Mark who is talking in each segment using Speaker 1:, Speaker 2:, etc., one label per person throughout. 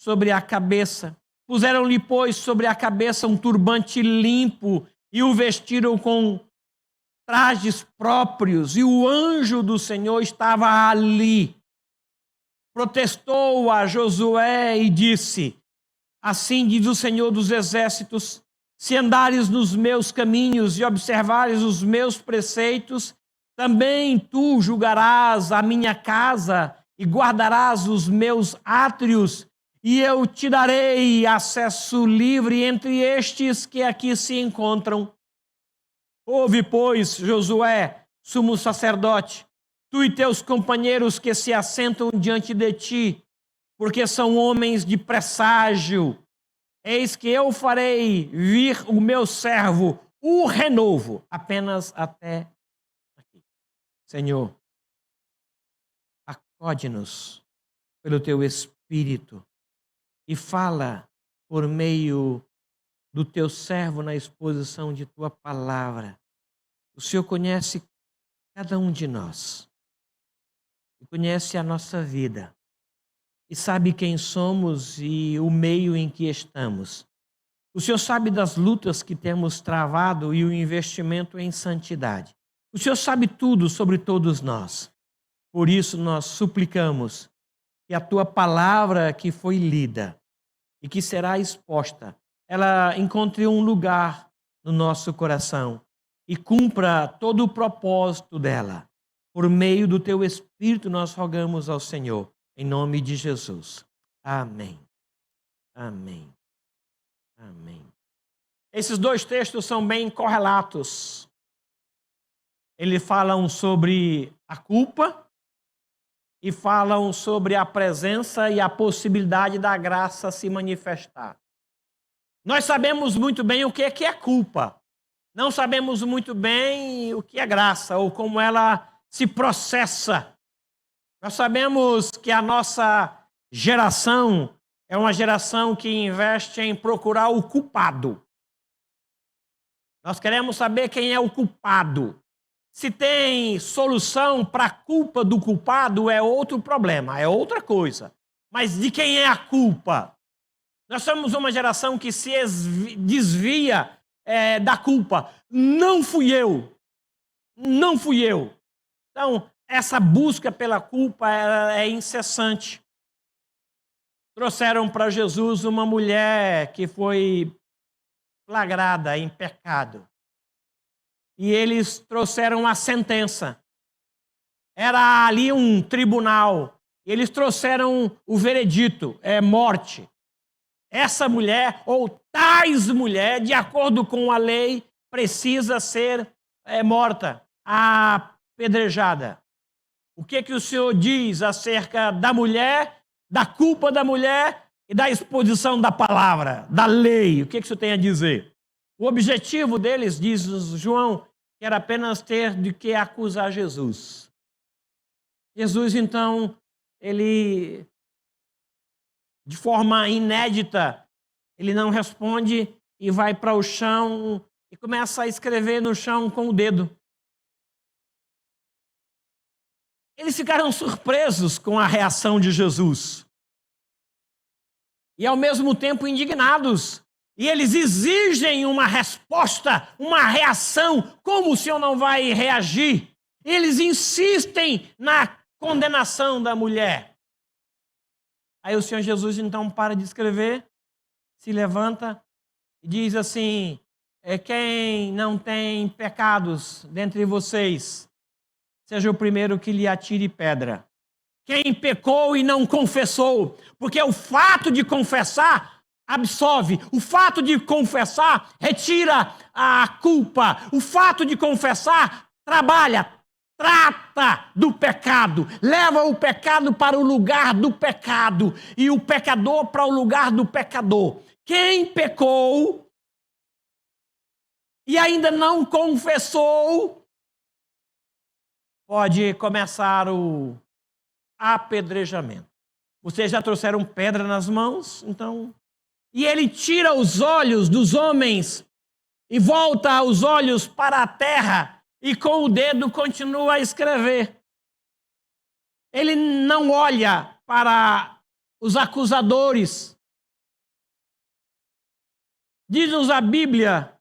Speaker 1: sobre a cabeça. Puseram-lhe, pois, sobre a cabeça um turbante limpo e o vestiram com trajes próprios. E o anjo do Senhor estava ali. Protestou a Josué e disse: assim diz o Senhor dos Exércitos, se andares nos meus caminhos e observares os meus preceitos, também tu julgarás a minha casa e guardarás os meus átrios, e eu te darei acesso livre entre estes que aqui se encontram. Ouve, pois, Josué, sumo sacerdote, tu e teus companheiros que se assentam diante de ti, porque são homens de presságio. Eis que eu farei vir o meu servo, o renovo, apenas até aqui. Senhor, acode-nos pelo teu Espírito e fala por meio do teu servo na exposição de tua palavra. O Senhor conhece cada um de nós e conhece a nossa vida e sabe quem somos e o meio em que estamos. O Senhor sabe das lutas que temos travado e o investimento em santidade. O Senhor sabe tudo sobre todos nós. Por isso nós suplicamos que a tua palavra que foi lida e que será exposta, ela encontre um lugar no nosso coração e cumpra todo o propósito dela. Por meio do teu Espírito nós rogamos ao Senhor, em nome de Jesus. Amém. Amém. Amém. Esses dois textos são bem correlatos. Eles falam sobre a culpa e falam sobre a presença e a possibilidade da graça se manifestar. Nós sabemos muito bem o que é culpa. Não sabemos muito bem o que é graça ou como ela se processa. Nós sabemos que a nossa geração é uma geração que investe em procurar o culpado. Nós queremos saber quem é o culpado. Se tem solução para a culpa do culpado, é outro problema, é outra coisa. Mas de quem é a culpa? Nós somos uma geração que se desvia da culpa. Não fui eu. Não fui eu. Então, essa busca pela culpa é incessante. Trouxeram para Jesus uma mulher que foi flagrada em pecado. E eles trouxeram a sentença. Era ali um tribunal. Eles trouxeram o veredito, morte. Essa mulher, ou tais mulher, de acordo com a lei, precisa ser morta, apedrejada. O que o Senhor diz acerca da mulher, da culpa da mulher e da exposição da palavra, da lei? O que o Senhor tem a dizer? O objetivo deles, diz João, era apenas ter de que acusar Jesus. Jesus, então, ele, de forma inédita, ele não responde e vai para o chão e começa a escrever no chão com o dedo. Eles ficaram surpresos com a reação de Jesus. E, ao mesmo tempo, indignados. E eles exigem uma resposta, uma reação. Como o Senhor não vai reagir? Eles insistem na condenação da mulher. Aí o Senhor Jesus, então, para de escrever, se levanta e diz assim: quem não tem pecados dentre vocês, seja o primeiro que lhe atire pedra. Quem pecou e não confessou, porque o fato de confessar absolve, o fato de confessar retira a culpa, o fato de confessar trata do pecado, leva o pecado para o lugar do pecado e o pecador para o lugar do pecador. Quem pecou e ainda não confessou, pode começar o apedrejamento. Vocês já trouxeram pedra nas mãos? Então, e ele tira os olhos dos homens e volta os olhos para a terra e com o dedo continua a escrever. Ele não olha para os acusadores. Diz-nos a Bíblia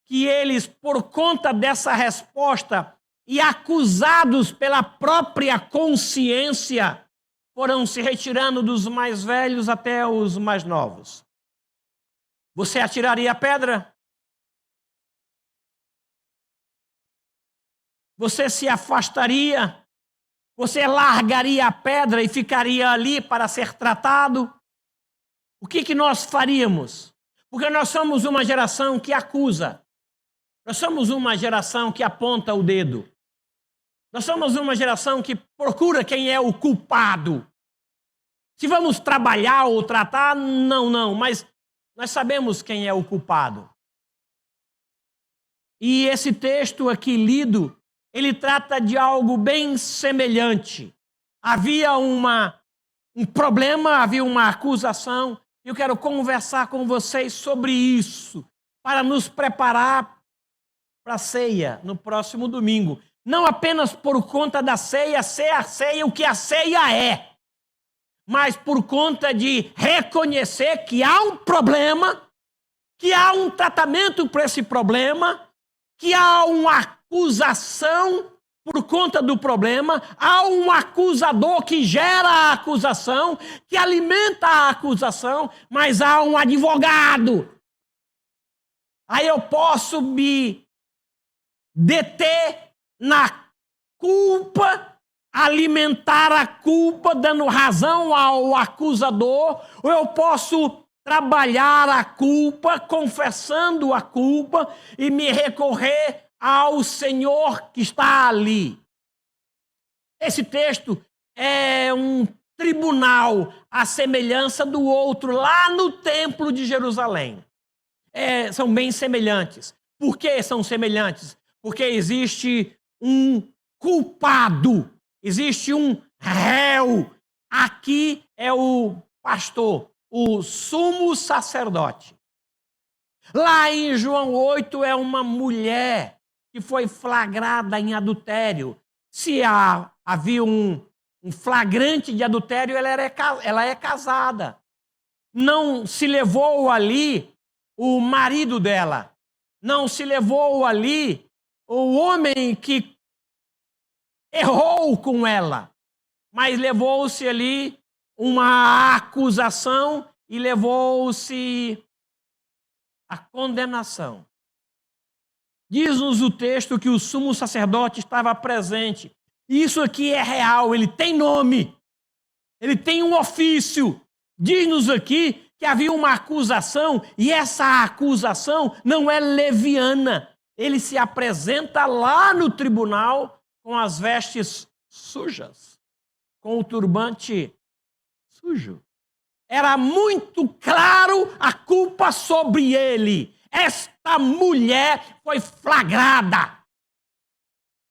Speaker 1: que eles, por conta dessa resposta e acusados pela própria consciência, foram se retirando dos mais velhos até os mais novos. Você atiraria a pedra? Você se afastaria? Você largaria a pedra e ficaria ali para ser tratado? O que nós faríamos? Porque nós somos uma geração que acusa. Nós somos uma geração que aponta o dedo. Nós somos uma geração que procura quem é o culpado. Se vamos trabalhar ou tratar, não, mas nós sabemos quem é o culpado. E esse texto aqui lido, ele trata de algo bem semelhante. Havia um problema, havia uma acusação. Eu quero conversar com vocês sobre isso, para nos preparar para a ceia no próximo domingo. Não apenas por conta da ceia, ser a ceia o que a ceia é, mas por conta de reconhecer que há um problema, que há um tratamento para esse problema, que há uma acusação por conta do problema, há um acusador que gera a acusação, que alimenta a acusação, mas há um advogado. Aí eu posso me deter na culpa, alimentar a culpa, dando razão ao acusador, ou eu posso trabalhar a culpa, confessando a culpa e me recorrer ao Senhor que está ali. Esse texto é um tribunal à semelhança do outro lá no Templo de Jerusalém. São bem semelhantes. Por que são semelhantes? Porque existe um culpado, existe um réu. Aqui é o pastor, o sumo sacerdote. Lá em João 8 é uma mulher que foi flagrada em adultério. Se havia um flagrante de adultério, ela é casada. Não se levou ali o marido dela. Não se levou ali o homem que errou com ela. Mas levou-se ali uma acusação e levou-se a condenação. Diz-nos o texto que o sumo sacerdote estava presente. Isso aqui é real, ele tem nome, ele tem um ofício. Diz-nos aqui que havia uma acusação e essa acusação não é leviana. Ele se apresenta lá no tribunal com as vestes sujas, com o turbante sujo. Era muito claro a culpa sobre ele. Esta mulher foi flagrada.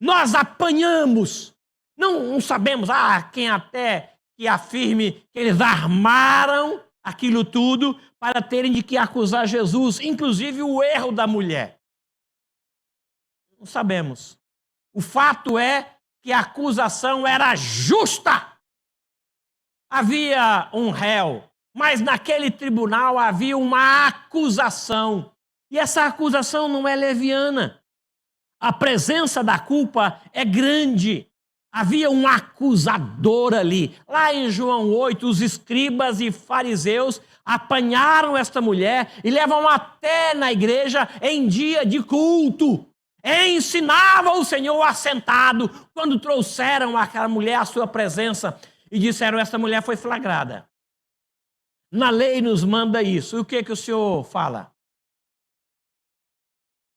Speaker 1: Nós apanhamos. Não sabemos, quem até que afirme que eles armaram aquilo tudo para terem de que acusar Jesus, inclusive o erro da mulher. Não sabemos. O fato é que a acusação era justa. Havia um réu, mas naquele tribunal havia uma acusação. E essa acusação não é leviana. A presença da culpa é grande. Havia um acusador ali. Lá em João 8, os escribas e fariseus apanharam esta mulher e levam até na igreja em dia de culto. Ensinava o Senhor assentado quando trouxeram aquela mulher à sua presença e disseram: esta mulher foi flagrada. Na lei nos manda isso. E o que o Senhor fala?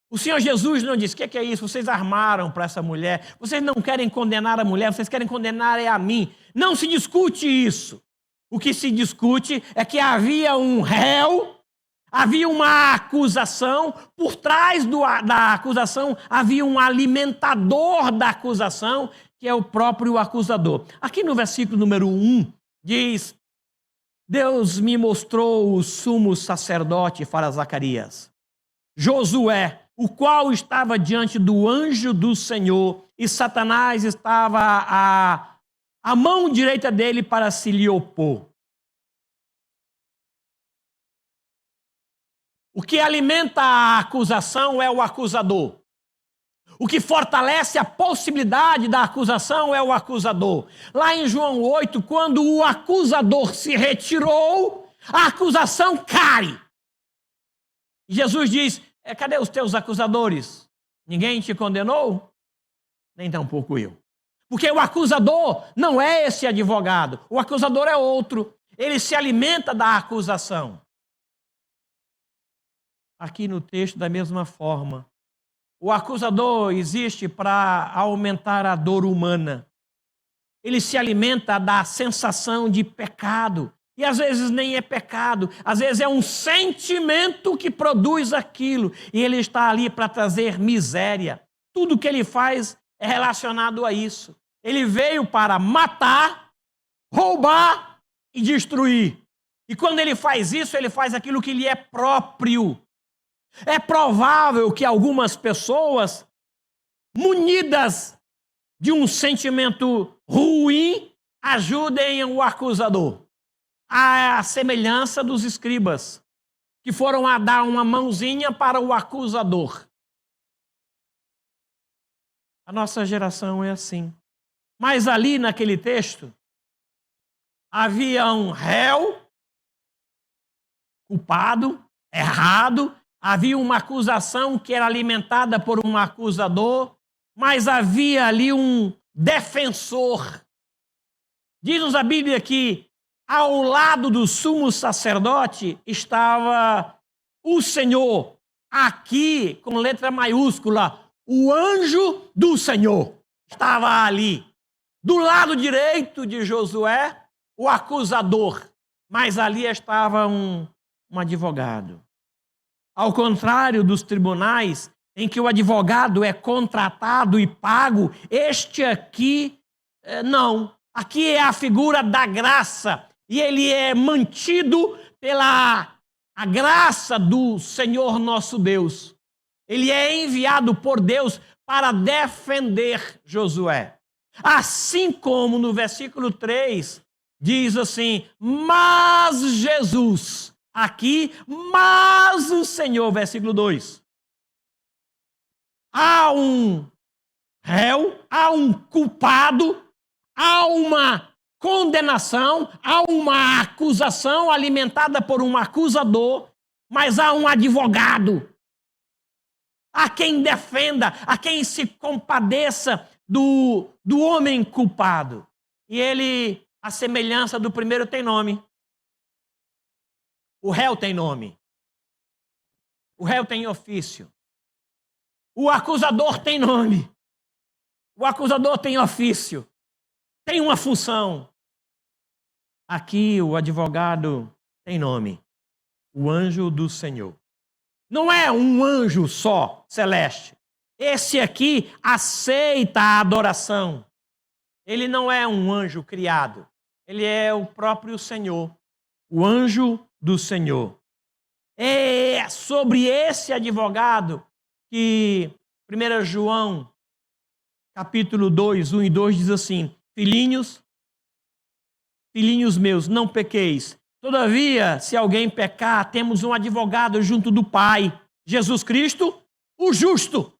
Speaker 1: O Senhor Jesus não disse: o que é isso? Vocês armaram para essa mulher. Vocês não querem condenar a mulher, vocês querem condenar a mim. Não se discute isso. O que se discute é que havia um réu, havia uma acusação, por trás da acusação havia um alimentador da acusação, que é o próprio acusador. Aqui no versículo número 1 diz: Deus me mostrou o sumo sacerdote, fala Zacarias, Josué, o qual estava diante do anjo do Senhor, e Satanás estava à mão direita dele para se lhe opor. O que alimenta a acusação é o acusador. O que fortalece a possibilidade da acusação é o acusador. Lá em João 8, quando o acusador se retirou, a acusação cai. Jesus diz: cadê os teus acusadores? Ninguém te condenou? Nem tampouco eu. Porque o acusador não é esse advogado. O acusador é outro. Ele se alimenta da acusação. Aqui no texto, da mesma forma, o acusador existe para aumentar a dor humana. Ele se alimenta da sensação de pecado. E às vezes nem é pecado, às vezes é um sentimento que produz aquilo. E ele está ali para trazer miséria. Tudo que ele faz é relacionado a isso. Ele veio para matar, roubar e destruir. E quando ele faz isso, ele faz aquilo que lhe é próprio. É provável que algumas pessoas, munidas de um sentimento ruim, ajudem o acusador. A semelhança dos escribas, que foram a dar uma mãozinha para o acusador. A nossa geração é assim. Mas ali naquele texto, havia um réu, culpado, errado, havia uma acusação que era alimentada por um acusador, mas havia ali um defensor. Diz-nos a Bíblia que ao lado do sumo sacerdote estava o Senhor, aqui com letra maiúscula, o anjo do Senhor estava ali. Do lado direito de Josué, o acusador, mas ali estava um advogado. Ao contrário dos tribunais, em que o advogado é contratado e pago, este aqui não. Aqui é a figura da graça. E ele é mantido pela a graça do Senhor nosso Deus. Ele é enviado por Deus para defender Josué. Assim como no versículo 3 diz assim: mas Jesus, aqui, mas o Senhor, versículo 2. Há um réu, há um culpado, há uma condenação, há uma acusação alimentada por um acusador, mas há um advogado. Há quem defenda, há quem se compadeça do homem culpado. E ele, a semelhança do primeiro, tem nome. O réu tem nome. O réu tem ofício. O acusador tem nome. O acusador tem ofício. Tem uma função. Aqui o advogado tem nome. O anjo do Senhor. Não é um anjo só, celeste. Esse aqui aceita a adoração. Ele não é um anjo criado. Ele é o próprio Senhor. O anjo do Senhor. É sobre esse advogado que 1 João, capítulo 2, 1 e 2 diz assim: filhinhos meus, não pequeis. Todavia, se alguém pecar, temos um advogado junto do Pai, Jesus Cristo, o justo.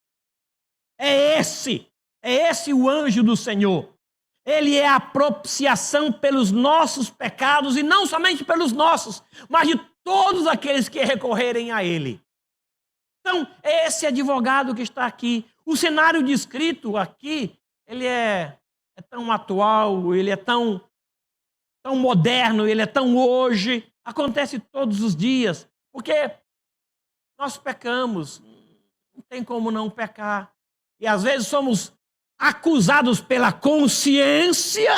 Speaker 1: É esse o anjo do Senhor. Ele é a propiciação pelos nossos pecados, e não somente pelos nossos, mas de todos aqueles que recorrerem a ele. Então, é esse advogado que está aqui. O cenário descrito aqui, ele é tão atual, ele é tão moderno, ele é tão hoje, acontece todos os dias, porque nós pecamos, não tem como não pecar. E às vezes somos acusados pela consciência,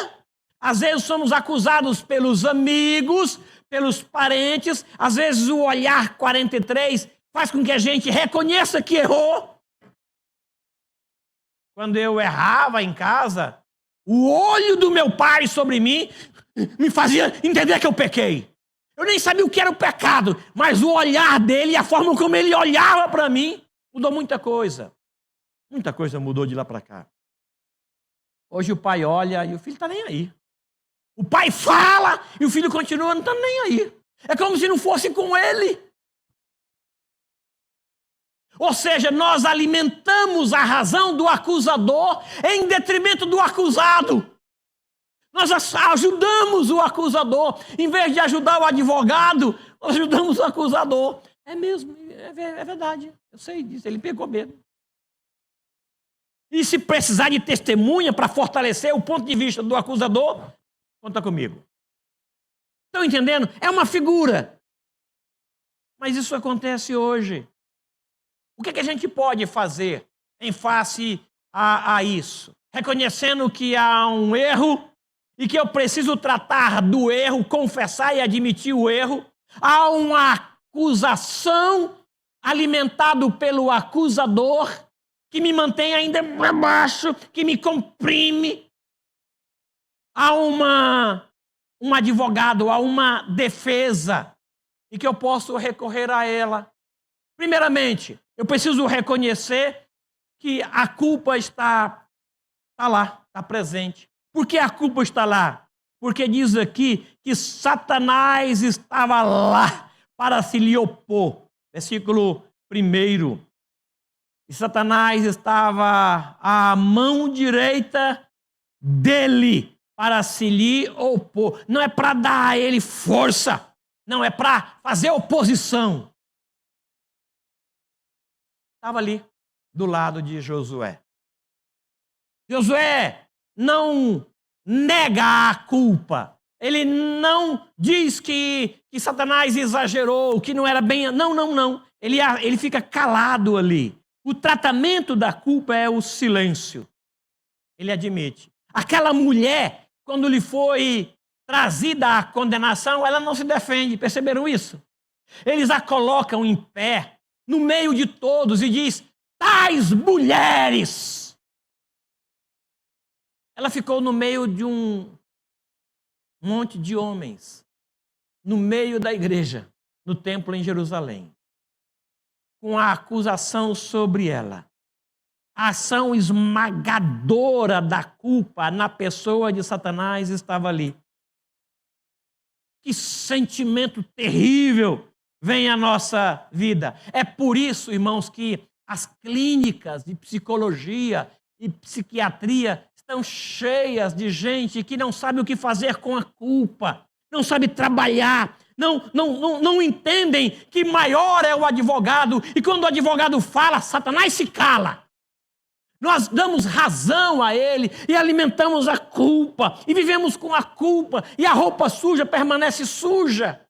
Speaker 1: às vezes somos acusados pelos amigos, pelos parentes, às vezes o olhar 43 faz com que a gente reconheça que errou. Quando eu errava em casa, o olho do meu pai sobre mim me fazia entender que eu pequei. Eu nem sabia o que era o pecado, mas o olhar dele e a forma como ele olhava para mim mudou muita coisa. Muita coisa mudou de lá para cá. Hoje o pai olha e o filho está nem aí. O pai fala e o filho continua não está nem aí. É como se não fosse com ele. Ou seja, nós alimentamos a razão do acusador em detrimento do acusado. Nós ajudamos o acusador. Em vez de ajudar o advogado, nós ajudamos o acusador. É mesmo, é verdade. Eu sei disso, ele pegou mesmo. E se precisar de testemunha para fortalecer o ponto de vista do acusador, conta comigo. Estão entendendo? É uma figura. Mas isso acontece hoje. O que a gente pode fazer em face a isso? Reconhecendo que há um erro e que eu preciso tratar do erro, confessar e admitir o erro. Há uma acusação alimentada pelo acusador que me mantém ainda para baixo, que me comprime. Há um advogado, há uma defesa e que eu posso recorrer a ela. Primeiramente, eu preciso reconhecer que a culpa está lá, está presente. Por que a culpa está lá? Porque diz aqui que Satanás estava lá para se lhe opor. Versículo 1. E Satanás estava à mão direita dele para se lhe opor. Não é para dar a ele força. Não, é para fazer oposição. Estava ali, do lado de Josué. Josué não nega a culpa. Ele não diz que Satanás exagerou, que não era bem... Não. Ele fica calado ali. O tratamento da culpa é o silêncio. Ele admite. Aquela mulher, quando lhe foi trazida a condenação, ela não se defende. Perceberam isso? Eles a colocam em pé, no meio de todos, e diz: tais mulheres. Ela ficou no meio de um monte de homens, no meio da igreja, no templo em Jerusalém, com a acusação sobre ela. A ação esmagadora da culpa na pessoa de Satanás estava ali. Que sentimento terrível vem à nossa vida. É por isso, irmãos, que as clínicas de psicologia e psiquiatria estão cheias de gente que não sabe o que fazer com a culpa, não sabe trabalhar, não entendem que maior é o advogado, e quando o advogado fala, Satanás se cala. Nós damos razão a ele e alimentamos a culpa, e vivemos com a culpa, e a roupa suja permanece suja,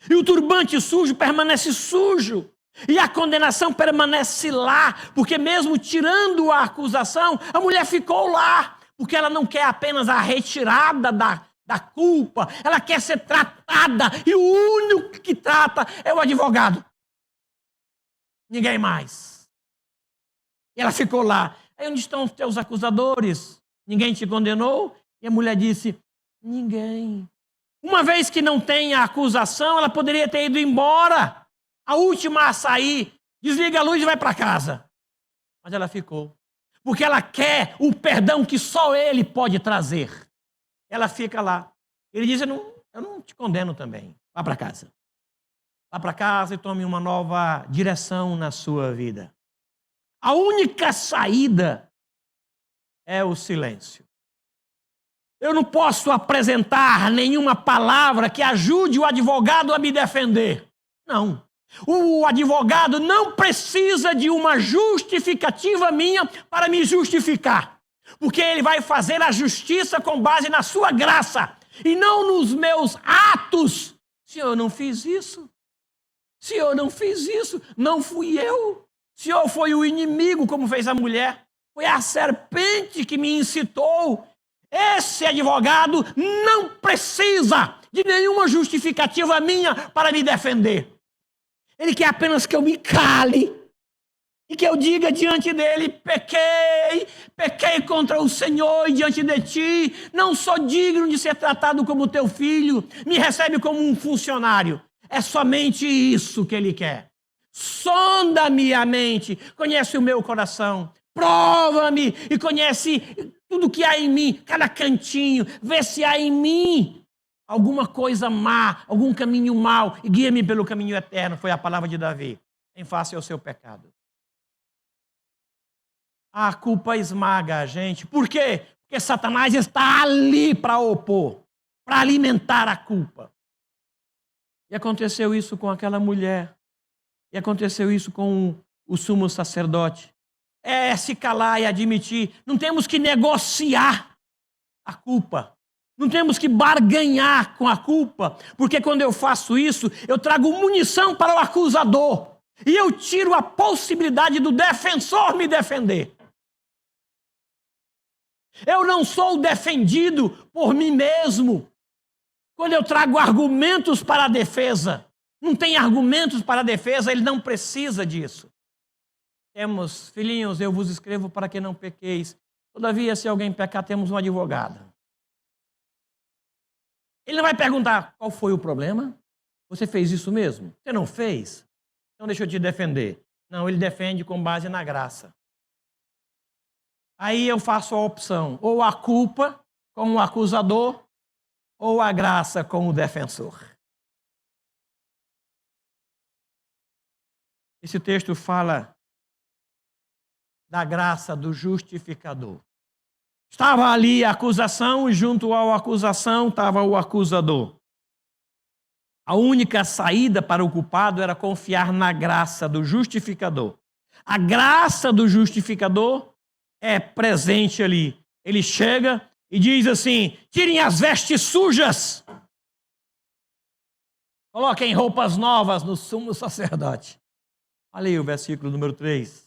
Speaker 1: e o turbante sujo permanece sujo, e a condenação permanece lá, porque mesmo tirando a acusação, a mulher ficou lá, porque ela não quer apenas a retirada da culpa, ela quer ser tratada, e o único que trata é o advogado. Ninguém mais. E ela ficou lá. Aí onde estão os teus acusadores? Ninguém te condenou? E a mulher disse: ninguém. Uma vez que não tem a acusação, ela poderia ter ido embora. A última a sair, desliga a luz e vai para casa. Mas ela ficou. Porque ela quer o perdão que só ele pode trazer. Ela fica lá. Ele diz: eu não te condeno também. Vá para casa. Vá para casa e tome uma nova direção na sua vida. A única saída é o silêncio. Eu não posso apresentar nenhuma palavra que ajude o advogado a me defender. Não. O advogado não precisa de uma justificativa minha para me justificar. Porque ele vai fazer a justiça com base na sua graça e não nos meus atos. Se eu não fiz isso, não fui eu. Se eu foi o inimigo, como fez a mulher, foi a serpente que me incitou. Esse advogado não precisa de nenhuma justificativa minha para me defender. Ele quer apenas que eu me cale e que eu diga diante dele: pequei contra o Senhor e diante de ti, não sou digno de ser tratado como teu filho, me recebe como um funcionário. É somente isso que ele quer. Sonda-me a mente, conhece o meu coração, prova-me e conhece tudo que há em mim, cada cantinho, vê se há em mim alguma coisa má, algum caminho mau, e guia-me pelo caminho eterno, foi a palavra de Davi. em face ao seu pecado. A culpa esmaga a gente. Por quê? Porque Satanás está ali para opor, para alimentar a culpa. E aconteceu isso com aquela mulher. E aconteceu isso com o sumo sacerdote. É se calar e admitir. Não temos que negociar a culpa. Não temos que barganhar com a culpa. Porque quando eu faço isso, eu trago munição para o acusador. E eu tiro a possibilidade do defensor me defender. Eu não sou defendido por mim mesmo. Quando eu trago argumentos para a defesa, não tem argumentos para a defesa, ele não precisa disso. Temos, filhinhos, eu vos escrevo para que não pequeis. Todavia, se alguém pecar, temos um advogado. Ele não vai perguntar qual foi o problema. Você fez isso mesmo? Você não fez? Então deixa eu te defender. Não, ele defende com base na graça. Aí eu faço a opção, ou a culpa com o acusador, ou a graça com o defensor. Esse texto fala da graça do justificador. Estava ali a acusação e junto à acusação estava o acusador. A única saída para o culpado era confiar na graça do justificador. A graça do justificador é presente ali. Ele chega e diz assim: tirem as vestes sujas, coloquem roupas novas no sumo sacerdote. Olha aí o versículo número 3.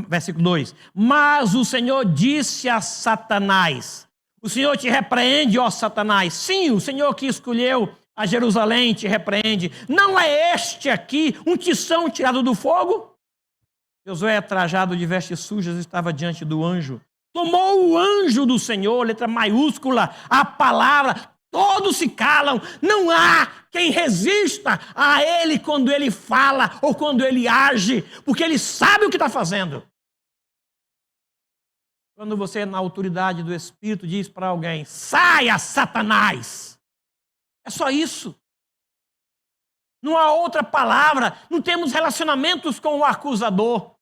Speaker 1: Versículo 2. Mas o Senhor disse a Satanás: o Senhor te repreende, ó Satanás. Sim, o Senhor que escolheu a Jerusalém te repreende. Não é este aqui um tição tirado do fogo? Josué, trajado de vestes sujas, estava diante do anjo. Tomou o anjo do Senhor, letra maiúscula, a palavra. Todos se calam. Não há quem resista a ele quando ele fala ou quando ele age, porque ele sabe o que está fazendo. Quando você, na autoridade do Espírito, diz para alguém: saia, Satanás. É só isso. Não há outra palavra. Não temos relacionamentos com o acusador.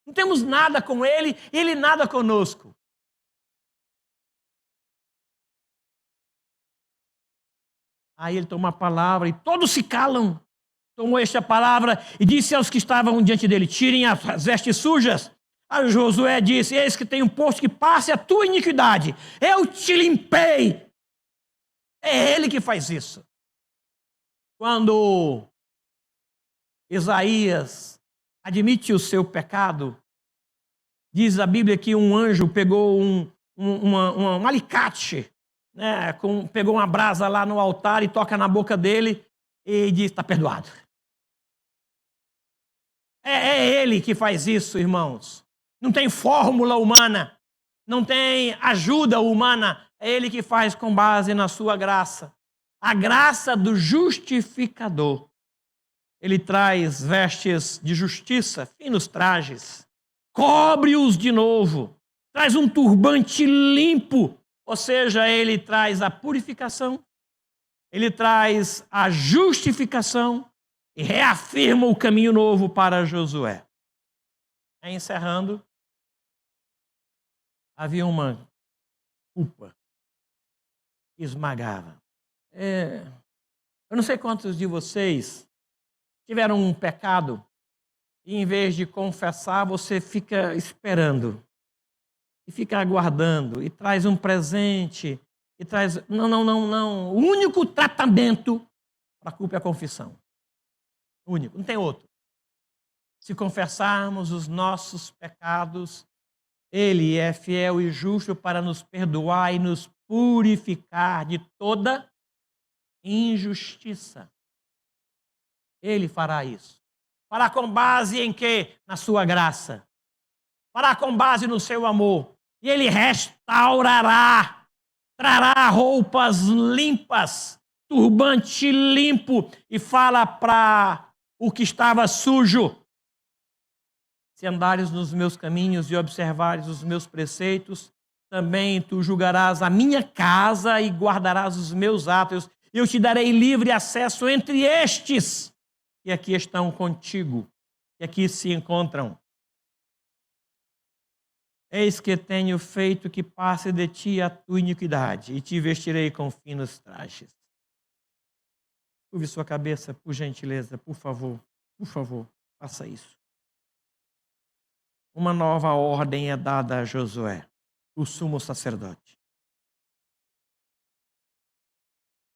Speaker 1: Não temos nada com ele, ele nada conosco. Aí ele toma a palavra e todos se calam. Tomou esta palavra e disse aos que estavam diante dele: tirem as vestes sujas. Aí Josué disse: eis que tem um posto que passe a tua iniquidade. Eu te limpei. É ele que faz isso. Quando Isaías admite o seu pecado, diz a Bíblia que um anjo pegou um alicate, né, pegou uma brasa lá no altar e toca na boca dele e diz: está perdoado. É ele que faz isso, irmãos. Não tem fórmula humana, não tem ajuda humana. É ele que faz com base na sua graça. A graça do justificador. Ele traz vestes de justiça, finos trajes, cobre-os de novo, traz um turbante limpo, ou seja, ele traz a purificação, ele traz a justificação e reafirma o caminho novo para Josué. Encerrando, havia uma culpa que esmagava. Eu não sei quantos de vocês tiveram um pecado e, em vez de confessar, você fica esperando e fica aguardando e traz um presente e traz... Não. O único tratamento para a culpa é a confissão. O único, não tem outro. Se confessarmos os nossos pecados, Ele é fiel e justo para nos perdoar e nos purificar de toda injustiça. Ele fará isso. Fará com base em quê? Na sua graça. Fará com base no seu amor. E Ele restaurará, trará roupas limpas, turbante limpo, e fala para o que estava sujo: se andares nos meus caminhos e observares os meus preceitos, também tu julgarás a minha casa e guardarás os meus atos. Eu te darei livre acesso entre estes que aqui estão contigo, que aqui se encontram. Eis que tenho feito que passe de ti a tua iniquidade, e te vestirei com finos trajes. Curve sua cabeça, por gentileza, por favor, faça isso. Uma nova ordem é dada a Josué, o sumo sacerdote.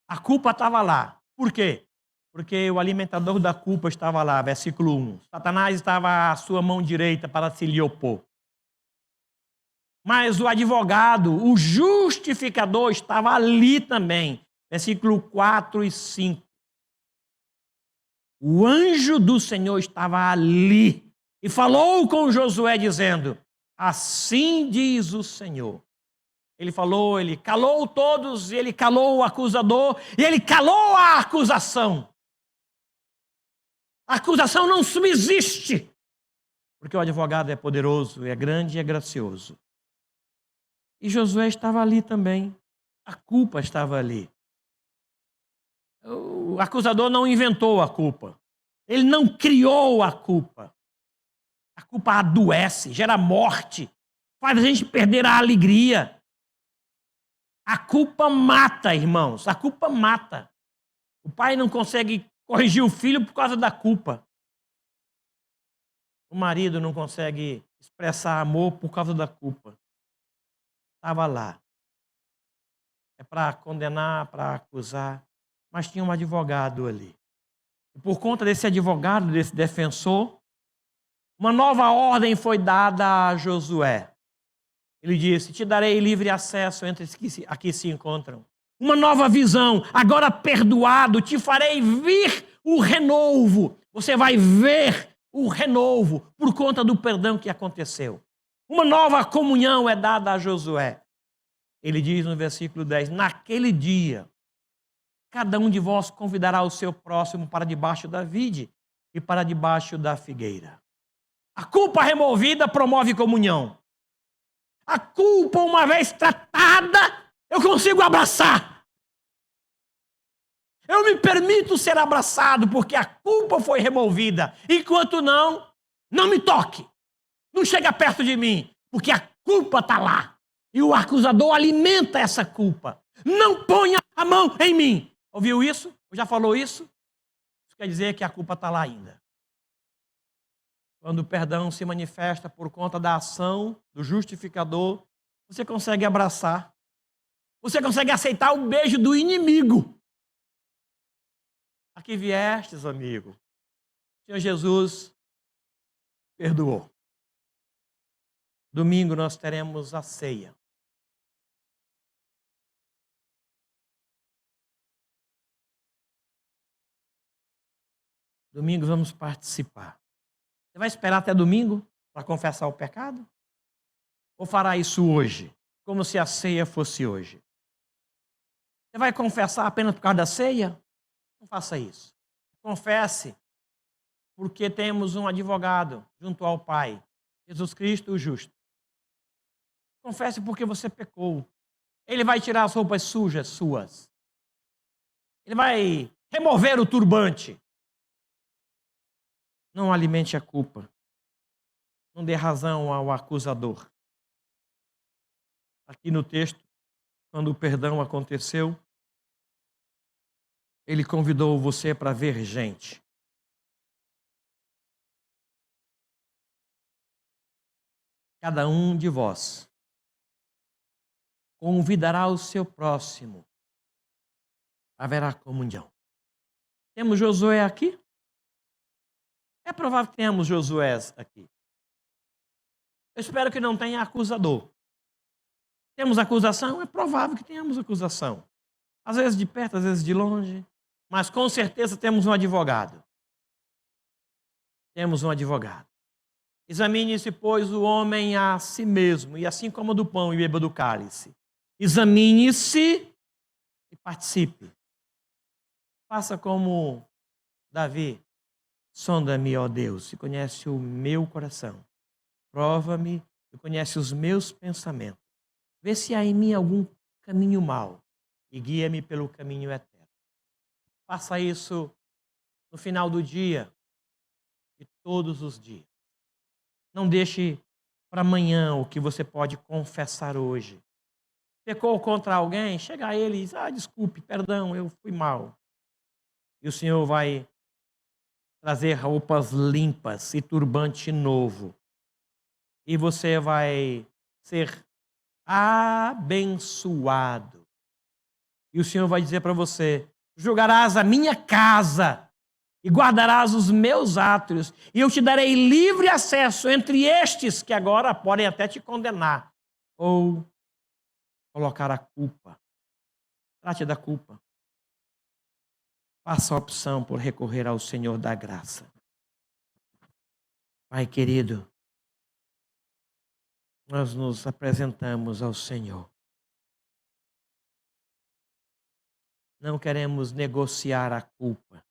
Speaker 1: A culpa estava lá. Por quê? Porque o alimentador da culpa estava lá, versículo 1. Satanás estava à sua mão direita para se lhe opor. Mas o advogado, o justificador, estava ali também. Versículo 4 e 5. O anjo do Senhor estava ali e falou com Josué dizendo: assim diz o Senhor. Ele falou, ele calou todos, ele calou o acusador e ele calou a acusação. A acusação não subsiste, porque o advogado é poderoso, é grande e é gracioso. E Josué estava ali também. A culpa estava ali. O acusador não inventou a culpa. Ele não criou a culpa. A culpa adoece, gera morte, faz a gente perder a alegria. A culpa mata, irmãos. A culpa mata. O pai não consegue corrigir o filho por causa da culpa. O marido não consegue expressar amor por causa da culpa. Estava lá. É para condenar, para acusar. Mas tinha um advogado ali. E por conta desse advogado, desse defensor, uma nova ordem foi dada a Josué. Ele disse: te darei livre acesso entre os que aqui se encontram. Uma nova visão, agora perdoado, te farei vir o renovo. Você vai ver o renovo por conta do perdão que aconteceu. Uma nova comunhão é dada a Josué. Ele diz no versículo 10, naquele dia, cada um de vós convidará o seu próximo para debaixo da vide e para debaixo da figueira. A culpa removida promove comunhão. A culpa, uma vez tratada, eu consigo abraçar. Eu me permito ser abraçado porque a culpa foi removida. Enquanto não me toque. Não chega perto de mim, porque a culpa está lá. E o acusador alimenta essa culpa. Não ponha a mão em mim. Ouviu isso? Já falou isso? Isso quer dizer que a culpa está lá ainda. Quando o perdão se manifesta por conta da ação do justificador, você consegue abraçar. Você consegue aceitar o beijo do inimigo. Aqui viestes, amigo. O Senhor Jesus perdoou. Domingo nós teremos a ceia. Domingo vamos participar. Você vai esperar até domingo para confessar o pecado? Ou fará isso hoje, como se a ceia fosse hoje? Você vai confessar apenas por causa da ceia? Não faça isso. Confesse, porque temos um advogado junto ao Pai, Jesus Cristo, o justo. Confesse porque você pecou. Ele vai tirar as roupas sujas suas. Ele vai remover o turbante. Não alimente a culpa. Não dê razão ao acusador. Aqui no texto, quando o perdão aconteceu, ele convidou você para ver gente. Cada um de vós convidará o seu próximo. Haverá comunhão. Temos Josué aqui? É provável que tenhamos Josué aqui. Eu espero que não tenha acusador. Temos acusação? É provável que tenhamos acusação. Às vezes de perto, às vezes de longe. Mas com certeza temos um advogado. Temos um advogado. Examine-se, pois, o homem a si mesmo, e assim coma do pão e beba do cálice. Examine-se e participe. Faça como Davi. Sonda-me, ó Deus, e conhece o meu coração. Prova-me e conhece os meus pensamentos. Vê se há em mim algum caminho mau e guia-me pelo caminho eterno. Faça isso no final do dia e todos os dias. Não deixe para amanhã o que você pode confessar hoje. Pecou contra alguém, chega a ele e diz: desculpe, perdão, eu fui mal. E o Senhor vai trazer roupas limpas e turbante novo. E você vai ser abençoado. E o Senhor vai dizer para você: julgarás a minha casa e guardarás os meus átrios, e eu te darei livre acesso entre estes que agora podem até te condenar ou colocar a culpa. Trate da culpa. Faça a opção por recorrer ao Senhor da graça. Pai querido, nós nos apresentamos ao Senhor. Não queremos negociar a culpa.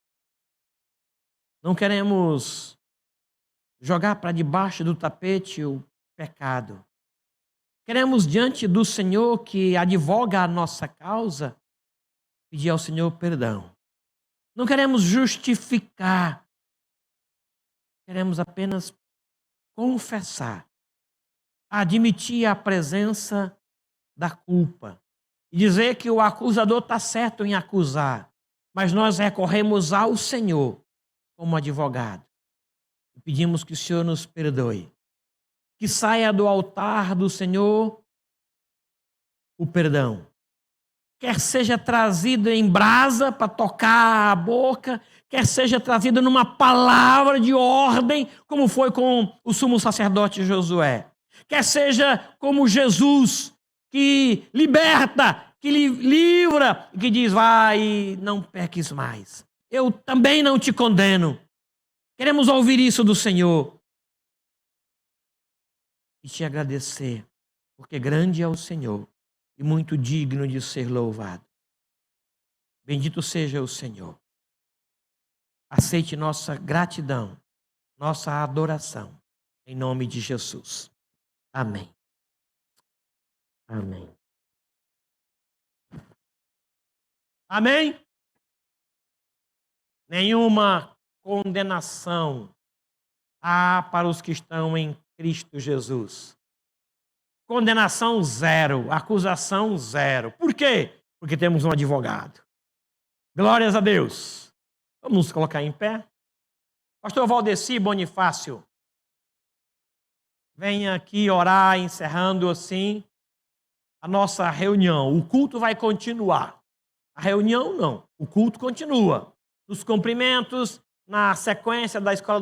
Speaker 1: Não queremos jogar para debaixo do tapete o pecado. Queremos, diante do Senhor que advoga a nossa causa, pedir ao Senhor perdão. Não queremos justificar. Queremos apenas confessar, admitir a presença da culpa e dizer que o acusador está certo em acusar, mas nós recorremos ao Senhor como advogado e pedimos que o Senhor nos perdoe, que saia do altar do Senhor o perdão, quer seja trazido em brasa para tocar a boca, quer seja trazido numa palavra de ordem, como foi com o sumo sacerdote Josué, quer seja como Jesus, que liberta, que livra, que diz: vai, não peques mais. Eu também não te condeno. Queremos ouvir isso do Senhor e te agradecer, porque grande é o Senhor e muito digno de ser louvado. Bendito seja o Senhor. Aceite nossa gratidão, nossa adoração, em nome de Jesus. Amém. Amém. Amém? Nenhuma condenação há para os que estão em Cristo Jesus. Condenação zero, acusação zero. Por quê? Porque temos um advogado. Glórias a Deus. Vamos nos colocar em pé. Pastor Valdeci Bonifácio, venha aqui orar, encerrando assim a nossa reunião. O culto vai continuar. A reunião não, o culto continua. Nos cumprimentos, na sequência da escola